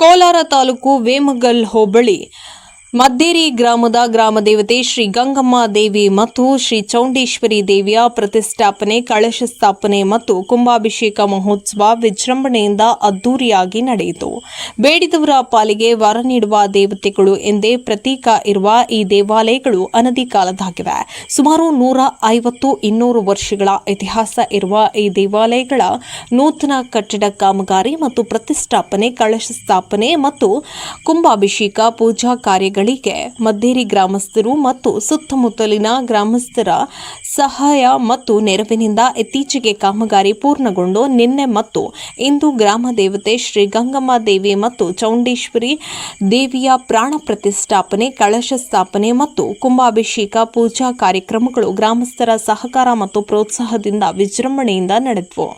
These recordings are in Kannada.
ಕೋಲಾರ ತಾಲೂಕು ವೇಮಗಲ್ ಹೋಬಳಿ ಮದ್ದೇರಿ ಗ್ರಾಮದ ಗ್ರಾಮದೇವತೆ ಶ್ರೀ ಗಂಗಮ್ಮ ದೇವಿ ಮತ್ತು ಶ್ರೀ ಚೌಡೇಶ್ವರಿ ದೇವಿಯ ಪ್ರತಿಷ್ಠಾಪನೆ, ಕಳಶ ಸ್ಥಾಪನೆ ಮತ್ತು ಕುಂಭಾಭಿಷೇಕ ಮಹೋತ್ಸವ ವಿಜೃಂಭಣೆಯಿಂದ ಅದ್ದೂರಿಯಾಗಿ ನಡೆಯಿತು. ಬೇಡಿದವರ ಪಾಲಿಗೆ ವರ ನೀಡುವ ದೇವತೆಗಳು ಎಂದೇ ಪ್ರತೀಕ ಇರುವ ಈ ದೇವಾಲಯಗಳು ಅನದಿ ಕಾಲದಾಗಿವೆ. ಸುಮಾರು 150-200 ವರ್ಷಗಳ ಇತಿಹಾಸ ಇರುವ ಈ ದೇವಾಲಯಗಳ ನೂತನ ಕಟ್ಟಡ ಕಾಮಗಾರಿ ಮತ್ತು ಪ್ರತಿಷ್ಠಾಪನೆ, ಕಳಶ ಸ್ಥಾಪನೆ ಮತ್ತು ಕುಂಭಾಭಿಷೇಕ ಪೂಜಾ ಕಾರ್ಯಗಳಿಗೆ ಮದ್ದೇರಿ ಗ್ರಾಮಸ್ಥರು ಮತ್ತು ಸುತ್ತಮುತ್ತಲಿನ ಗ್ರಾಮಸ್ಥರ ಸಹಾಯ ಮತ್ತು ನೆರವಿನಿಂದ ಇತ್ತೀಚೆಗೆ ಕಾಮಗಾರಿ ಪೂರ್ಣಗೊಂಡು ನಿನ್ನೆ ಮತ್ತು ಇಂದು ಗ್ರಾಮ ದೇವತೆ ಶ್ರೀ ಗಂಗಮ್ಮ ದೇವಿ ಮತ್ತು ಚೌಡೇಶ್ವರಿ ದೇವಿಯ ಪ್ರಾಣ ಪ್ರತಿಷ್ಠಾಪನೆ, ಕಳಶ ಸ್ಥಾಪನೆ ಮತ್ತು ಕುಂಭಾಭಿಷೇಕ ಪೂಜಾ ಕಾರ್ಯಕ್ರಮಗಳು ಗ್ರಾಮಸ್ಥರ ಸಹಕಾರ ಮತ್ತು ಪ್ರೋತ್ಸಾಹದಿಂದ ವಿಜೃಂಭಣೆಯಿಂದ ನಡೆದವು.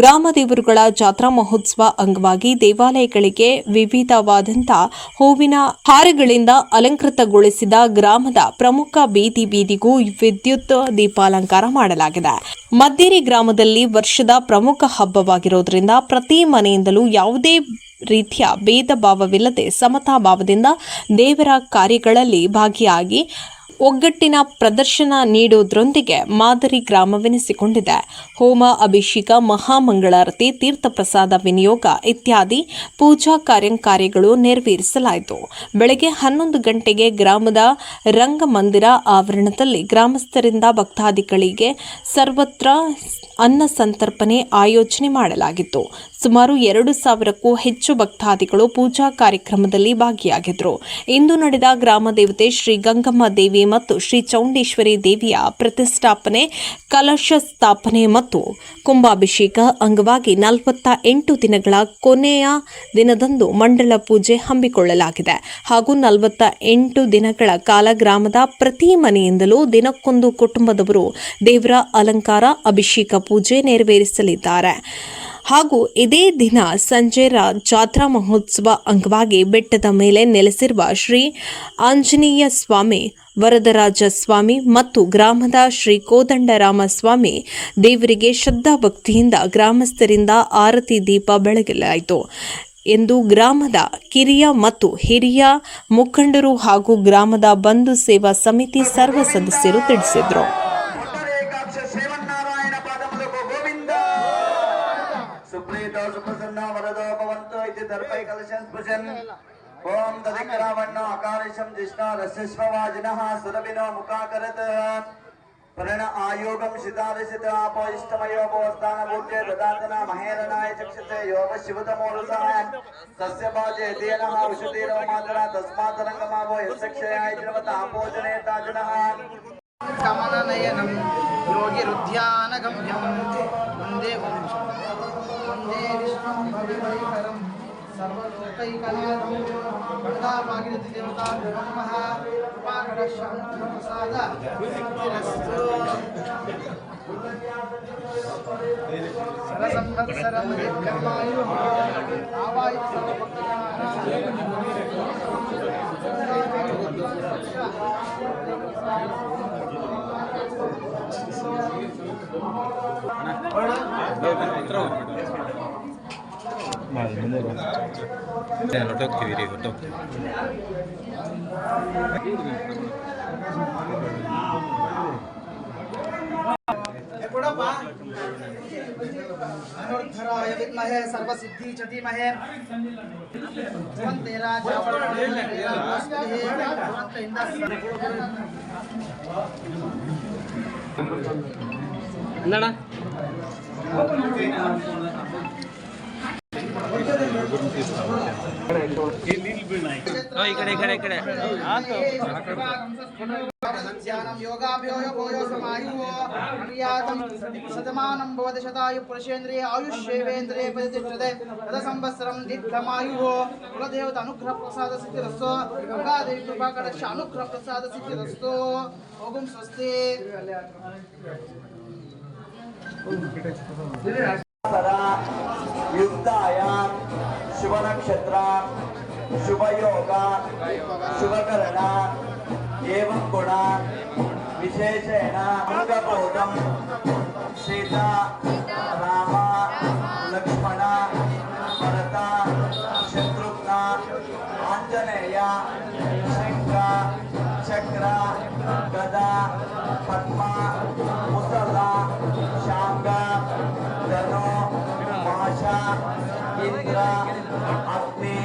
ಗ್ರಾಮ ದೇವರುಗಳ ಜಾತ್ರಾ ಮಹೋತ್ಸವ ಅಂಗವಾಗಿ ದೇವಾಲಯಗಳಿಗೆ ವಿವಿಧವಾದಂತಹ ಹೂವಿನ ಹಾರಗಳಿಂದ ಅಲಂಕೃತಗೊಳಿಸಿದ ಗ್ರಾಮದ ಪ್ರಮುಖ ಬೀದಿಗೂ ವಿದ್ಯುತ್ ದೀಪಾಲಂಕಾರ ಮಾಡಲಾಗಿದೆ. ಮದ್ದೇರಿ ಗ್ರಾಮದಲ್ಲಿ ವರ್ಷದ ಪ್ರಮುಖ ಹಬ್ಬವಾಗಿರುವುದರಿಂದ ಪ್ರತಿ ಮನೆಯಿಂದಲೂ ಯಾವುದೇ ರೀತಿಯ ಭೇದ ಭಾವವಿಲ್ಲದೆ ಸಮತಾ ಭಾವದಿಂದ ದೇವರ ಕಾರ್ಯಗಳಲ್ಲಿ ಭಾಗಿಯಾಗಿ ಒಗ್ಗಟ್ಟಿನ ಪ್ರದರ್ಶನ ನೀಡುವುದರೊಂದಿಗೆ ಮಾದರಿ ಗ್ರಾಮವೆನಿಸಿಕೊಂಡಿದೆ. ಹೋಮ, ಅಭಿಷೇಕ, ಮಹಾಮಂಗಳಾರತಿ, ತೀರ್ಥ ಪ್ರಸಾದ ವಿನಿಯೋಗ ಇತ್ಯಾದಿ ಪೂಜಾ ಕಾರ್ಯಗಳು ನೆರವೇರಿಸಲಾಯಿತು. ಬೆಳಗ್ಗೆ 11 ಗಂಟೆಗೆ ಗ್ರಾಮದ ರಂಗಮಂದಿರ ಆವರಣದಲ್ಲಿ ಗ್ರಾಮಸ್ಥರಿಂದ ಭಕ್ತಾದಿಗಳಿಗೆ ಸರ್ವತ್ರ ಅನ್ನ ಸಂತರ್ಪಣೆ ಆಯೋಜನೆ ಮಾಡಲಾಗಿತ್ತು. ಸುಮಾರು 2,000ಕ್ಕೂ ಹೆಚ್ಚು ಭಕ್ತಾದಿಗಳು ಪೂಜಾ ಕಾರ್ಯಕ್ರಮದಲ್ಲಿ ಭಾಗಿಯಾಗಿದ್ದರು. ಇಂದು ನಡೆದ ಗ್ರಾಮ ದೇವತೆ ಶ್ರೀ ಗಂಗಮ್ಮ ದೇವಿ ಮತ್ತು ಶ್ರೀ ಚೌಡೇಶ್ವರಿ ದೇವಿಯ ಪ್ರತಿಷ್ಠಾಪನೆ, ಕಲಶ ಸ್ಥಾಪನೆ ಮತ್ತು ಕುಂಭಾಭಿಷೇಕ ಅಂಗವಾಗಿ 48 ದಿನಗಳ ಕೊನೆಯ ದಿನದಂದು ಮಂಡಲ ಪೂಜೆ ಹಮ್ಮಿಕೊಳ್ಳಲಾಗಿದೆ. ಹಾಗೂ 48 ದಿನಗಳ ಕಾಲ ಗ್ರಾಮದ ಪ್ರತಿ ಮನೆಯಿಂದಲೂ ದಿನಕ್ಕೊಂದು ಕುಟುಂಬದವರು ದೇವರ ಅಲಂಕಾರ, ಅಭಿಷೇಕ ಪೂಜೆ ನೆರವೇರಿಸಲಿದ್ದಾರೆ. ಹಾಗೂ ಇದೇ ದಿನ ಸಂಜೆ ಜಾತ್ರಾ ಮಹೋತ್ಸವ ಅಂಗವಾಗಿ ಬೆಟ್ಟದ ಮೇಲೆ ನೆಲೆಸಿರುವ ಶ್ರೀ ಆಂಜನೇಯ ಸ್ವಾಮಿ, ವರದರಾಜ ಸ್ವಾಮಿ ಮತ್ತು ಗ್ರಾಮದ ಶ್ರೀ ಕೋದಂಡರಾಮ ಸ್ವಾಮಿ ದೇವರಿಗೆ ಶ್ರದ್ಧಾ ಭಕ್ತಿಯಿಂದ ಗ್ರಾಮಸ್ಥರಿಂದ ಆರತಿ ದೀಪ ಬೆಳಗಲಾಯಿತು ಎಂದು ಗ್ರಾಮದ ಕಿರಿಯ ಮತ್ತು ಹಿರಿಯ ಮುಖಂಡರು ಹಾಗೂ ಗ್ರಾಮದ ಬಂಧು ಸೇವಾ ಸಮಿತಿ ಸರ್ವ ಸದಸ್ಯರು ತಿಳಿಸಿದರು. ओम तदिकरावण्णो अकारिशं जिष्णो रस्यश्ववाजिनः सुरभिनो मुखाकरत् प्रण आयोगं शितारिषित आपो इष्टमयो भवस्तान भूत्ये ददातना महेरणाय चक्षते योग शिवतमोरसाय तस्य बाजे तेनः औषधीरो मातरा तस्मातरङ्गमावो यस्क्षयाय जिनवत आपोजने ताजनः कमलनयनं योगिरुध्यानगम्यं वन्दे वन्दे विष्णुं भविभयकरं सर्वलोकैकनाथं वरदाभागीरथी देवता नमः कृपाकटाक्षप्रसाद सिद्धिरस्तु सरसंवत्सरं दीर्घमायुः आवायुः मनोद्धराय विद्महे सर्वसिद्धि च धीमहि वन्दे राजा शतमानं भवति शतायुः पुरुषेन्द्रिये आयुष्येवेन्द्रिये प्रतिष्ठते तदसंवत्सरं दीर्घमायुः कुलदेवता अनुग्रह प्रसाद सिद्धिरस्तु गंगादेवी कृपा कटाक्ष अनुग्रह प्रसाद सिद्धिरस्तु ओम स्वस्ति युक्तायां शुभ नक्षत्र शुभ योग शुभकरण एवं गुण विशेषेण अंगबोधम सीता राम लक्ष्मण भरत शत्रु ಶತ್ರುಘ್ನ ಆಂಜನೇಯ ಶಂಖ ಚಕ್ರ ಗದ ಪದ್ಮ ಮುಸಲ ಶಾಂಗ ಧನು ಪಾಶ ಇಂದ್ರ ಅಗ್ನಿ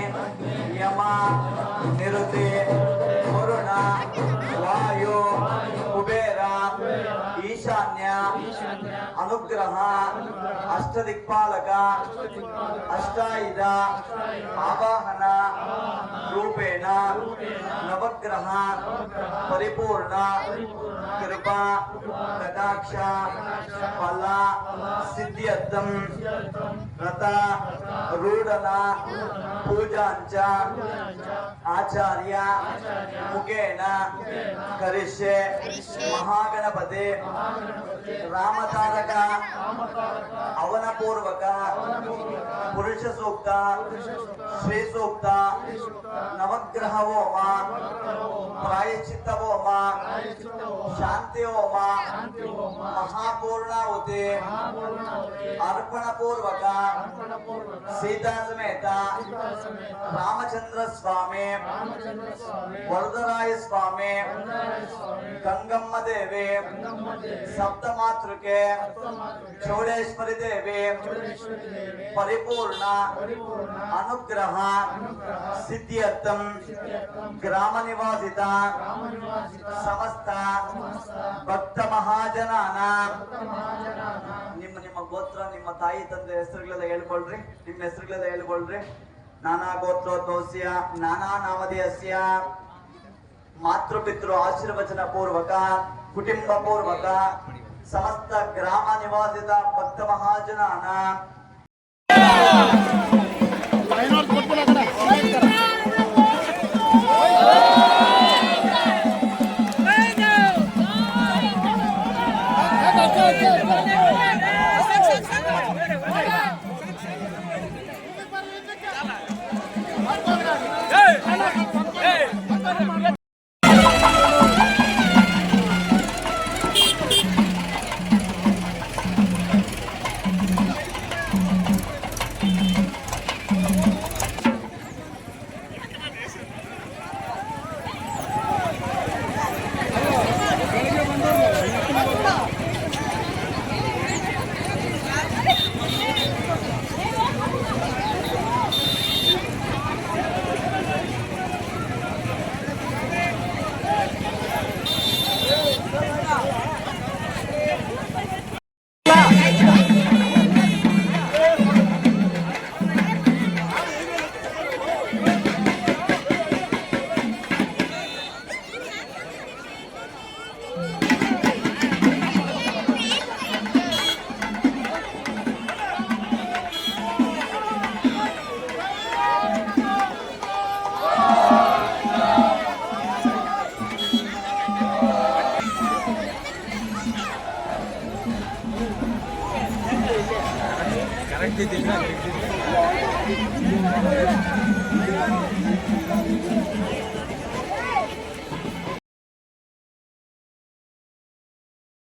ಯಮ ನಿರುತಿ ವರುಣ ವಾಯು ಕುಬೇರ ಈಶಾನ್ಯ ಅನುಗ್ರಹ ಅಷ್ಟದಿಕ್ಪಾಲಕ ಅಷ್ಟಾಯುಧ ಆವಾಹನ ರೂಪೇಣ ನವಗ್ರಹ ಪರಿಪೂರ್ಣ ಕೃಪಾ ಕಟಾಕ್ಷ ಫಲ ಸಿದ್ಧ್ಯರ್ಥಂ ರಥ ರೂಢನ ಪೂಜಾಂಚ ಆಚಾರ್ಯ ಮುಖೇನ ಕರಿಷ್ಯೆ ಮಹಾಗಣಪತಿ ರಾಮತಾರಕ ಅವನ ಪೂರ್ವಕ ಪುರುಷ ಸೂಕ್ತ ಶ್ರೀ ಸೂಕ್ತ ನವಗ್ರಹ ಹೋಮ ಪ್ರಾಯಶ್ಚಿತ್ತ ಹೋಮ ಶಾಂತಿ ಹೋಮ ಮಹಾಪೂರ್ಣಾಹುತಿ ಅರ್ಪಣ ಪೂರ್ವಕ ಸೀತಾ ಸಮೇತ ರಾಮಚಂದ್ರ ಸ್ವಾಮಿ ವರದರಾಯ ಸ್ವಾಮಿ ಗಂಗಮ್ಮ ದೇವಿ ಸಪ್ತಮಾತೃಕೆ ಚೌಡೇಶ್ವರಿ ದೇವಿ ಪರಿಪೂರ್ಣ ಅನುಗ್ರಹ ಸಿದ್ಧ್ಯರ್ಥಂ ಗ್ರಾಮ ನಿವಾಸಿತ ಸಮಸ್ತ ಭಕ್ತ ಮಹಾಜನಾನ ನಿಮ್ಮ ನಿಮ್ಮ ಗೋತ್ರ ನಿಮ್ಮ ತಾಯಿ ತಂದೆ ಹೆಸರುಗಳೆಲ್ಲ ಹೇಳ್ಕೊಳ್ರಿ. ನಿಮ್ಮ ಹೆಸರುಗಳೆಲ್ಲ ಹೇಳ್ಕೊಳ್ರಿ. ನಾನಾ ಗೋತ್ರೋದ್ಭವಸ್ಯ ನಾನಾ ನಾಮಧೇಯಸ್ಯ ಮಾತೃಪಿತೃ ಆಶೀರ್ವಚನ ಪೂರ್ವಕ ಕುಟುಂಬ ಪೂರ್ವಕ ಸಮಸ್ತ ಗ್ರಾಮ ನಿವಾಸಿತ ಭಕ್ತ ಮಹಾಜನಾನ